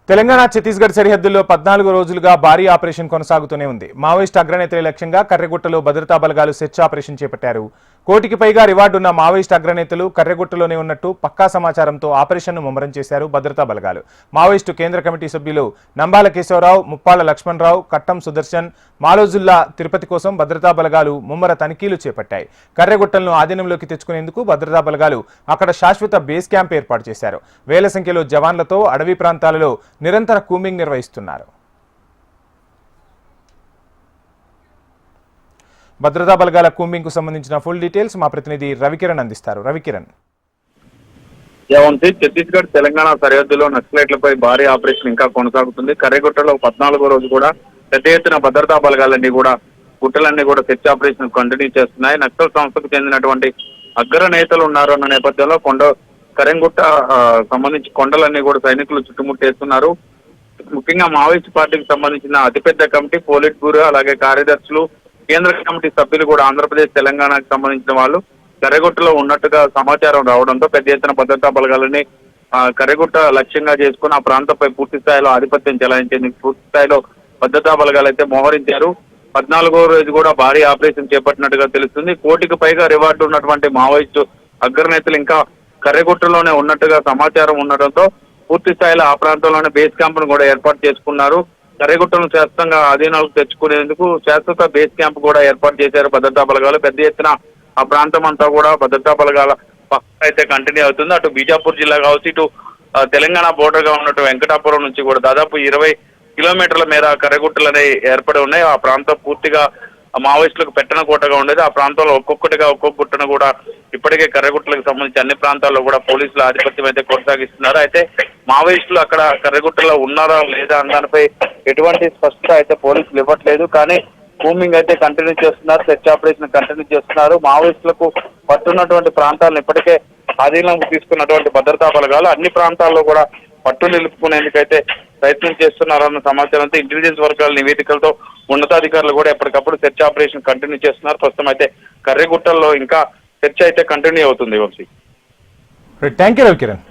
తెలంగాణ ఛత్తీస్గఢ్ సరిహద్దుల్లో 14 రోజులుగా భారీ ఆపరేషన్ కొనసాగుతూనే ఉంది. మావోయిస్ట్ అగ్రనేతల లక్ష్యంగా కర్రెగుట్టలో భద్రతా బలగాలు సెర్చ్ ఆపరేషన్ చేపట్టారు. కోటికి పైగా రివార్డున్న మావోయిస్ట్ అగ్రనేతలు కర్రెగుట్టలోనే ఉన్నట్టు పక్కా సమాచారంతో ఆపరేషన్ను ముమ్మరం చేశారు భద్రతా బలగాలు. మావోయిస్టు కేంద్ర కమిటీ సభ్యులు నంబాల కేశవరావు, ముప్పాళ్ల లక్ష్మణరావు, కట్టం సుదర్శన్, మాలోజుల్లా తిరుపతి కోసం భద్రతా బలగాలు ముమ్మర తనిఖీలు చేపట్టాయి. కర్రెగుట్టలను ఆధీనంలోకి తెచ్చుకునేందుకు భద్రతా బలగాలు అక్కడ శాశ్వత బేస్ క్యాంప్ ఏర్పాటు చేశారు. వేల సంఖ్యలో జవాన్లతో అడవి ప్రాంతాలలో నిరంతర కూంబింగ్ నిర్వహిస్తున్నారు. భద్రతా బలగాల కూంబింగ్ కు సంబంధించిన ఫుల్ డీటెయిల్స్ మా ప్రతినిధి రవికిరణ్ అందిస్తారు. రవికిరణ్. ఛత్తీస్గఢ్ తెలంగాణ సరిహద్దులో నక్సలైట్లపై భారీ ఆపరేషన్ ఇంకా కొనసాగుతుంది. కర్రెగుట్టలో 14వ రోజు కూడా పెద్ద ఎత్తున భద్రతా బలగాలన్నీ కూడా గుట్టలన్నీ కూడా సెర్చ్ ఆపరేషన్ కంటిన్యూ చేస్తున్నాయి. నక్సల్ సంస్థకు చెందినటువంటి అగ్ర నేతలు ఉన్నారు అన్న నేపథ్యంలో కరెంగుట్ట సంబంధించి కొండలన్నీ కూడా సైనికులు చుట్టుముట్టేస్తున్నారు. ముఖ్యంగా మావోయిస్ట్ పార్టీకి సంబంధించిన అతిపెద్ద కమిటీ, పోలిట్ బ్యూరో, అలాగే కార్యదర్శులు, కేంద్ర కమిటీ సభ్యులు కూడా ఆంధ్రప్రదేశ్, తెలంగాణకు సంబంధించిన వాళ్ళు కర్రెగుట్టలో ఉన్నట్టుగా సమాచారం రావడంతో పెద్ద ఎత్తున భద్రతా బలగాలని కర్రెగుట్ట లక్ష్యంగా చేసుకుని ఆ ప్రాంతంపై పూర్తి స్థాయిలో ఆధిపత్యం చెలాయించేందుకు పూర్తి స్థాయిలో భద్రతా బలగాలు అయితే మోహరించారు. 14వ రోజు కూడా భారీ ఆపరేషన్ చేపట్టినట్టుగా తెలుస్తుంది. కోటికి పైగా రివార్డు ఉన్నటువంటి మావోయిస్టు అగ్రనేతలు ఇంకా కర్రెగుట్టలోనే ఉన్నట్టుగా సమాచారం ఉండడంతో పూర్తి స్థాయిలో ఆ ప్రాంతంలోనే బేస్ క్యాంప్ ను కూడా ఏర్పాటు చేసుకున్నారు. కర్రెగుట్టను శాశ్వతంగా ఆధీనాలకు తెచ్చుకునేందుకు శాశ్వత బేస్ క్యాంప్ కూడా ఏర్పాటు చేశారు భద్రతా బలగాలు. పెద్ద ఎత్తున ఆ ప్రాంతం అంతా కూడా భద్రతా బలగాల పక్క అయితే కంటిన్యూ అవుతుంది. అటు బీజాపూర్ జిల్లా కావచ్చు, ఇటు తెలంగాణ బోర్డర్ గా ఉన్నట్టు వెంకటాపురం నుంచి కూడా దాదాపు 20 కిలోమీటర్ల మేర కర్రెగుట్టలు అనేవి ఏర్పడి ఉన్నాయి. ఆ ప్రాంతం పూర్తిగా మావోయిస్టులకు పెట్టన కోటగా ఉండేది. ఆ ప్రాంతంలో ఒక్కొక్క గుట్టను కూడా ఇప్పటికే కర్రెగుట్టలకు సంబంధించి అన్ని ప్రాంతాల్లో కూడా పోలీసుల ఆధిపత్యం అయితే కొనసాగిస్తున్నారు. అయితే మావోయిస్టులు అక్కడ కర్రెగుట్టలో ఉన్నారా లేదా అన్న దానిపై ఎటువంటి స్పష్టత అయితే పోలీసులు ఇవ్వట్లేదు. కానీ కూంబింగ్ అయితే కంటిన్యూ చేస్తున్నారు, సెర్చ్ ఆపరేషన్ కంటిన్యూ చేస్తున్నారు. మావోయిస్టులకు పట్టున్నటువంటి ప్రాంతాలను ఇప్పటికే ఆధీనంలోకి తీసుకున్నటువంటి భద్రతా బలగాలు అన్ని ప్రాంతాల్లో కూడా పట్టు నిలుపుకునేందుకైతే ప్రయత్నం చేస్తున్నారన్న సమాచారంతో ఇంటెలిజెన్స్ వర్గాల నివేదికలతో ఉన్నతాధికారులు కూడా ఎప్పటికప్పుడు సెర్చ్ ఆపరేషన్ కంటిన్యూ చేస్తున్నారు. ప్రస్తుతం అయితే కర్రెగుట్టల్లో ఇంకా సెర్చ్ అయితే కంటిన్యూ అవుతుంది. Thank you Ravikiran.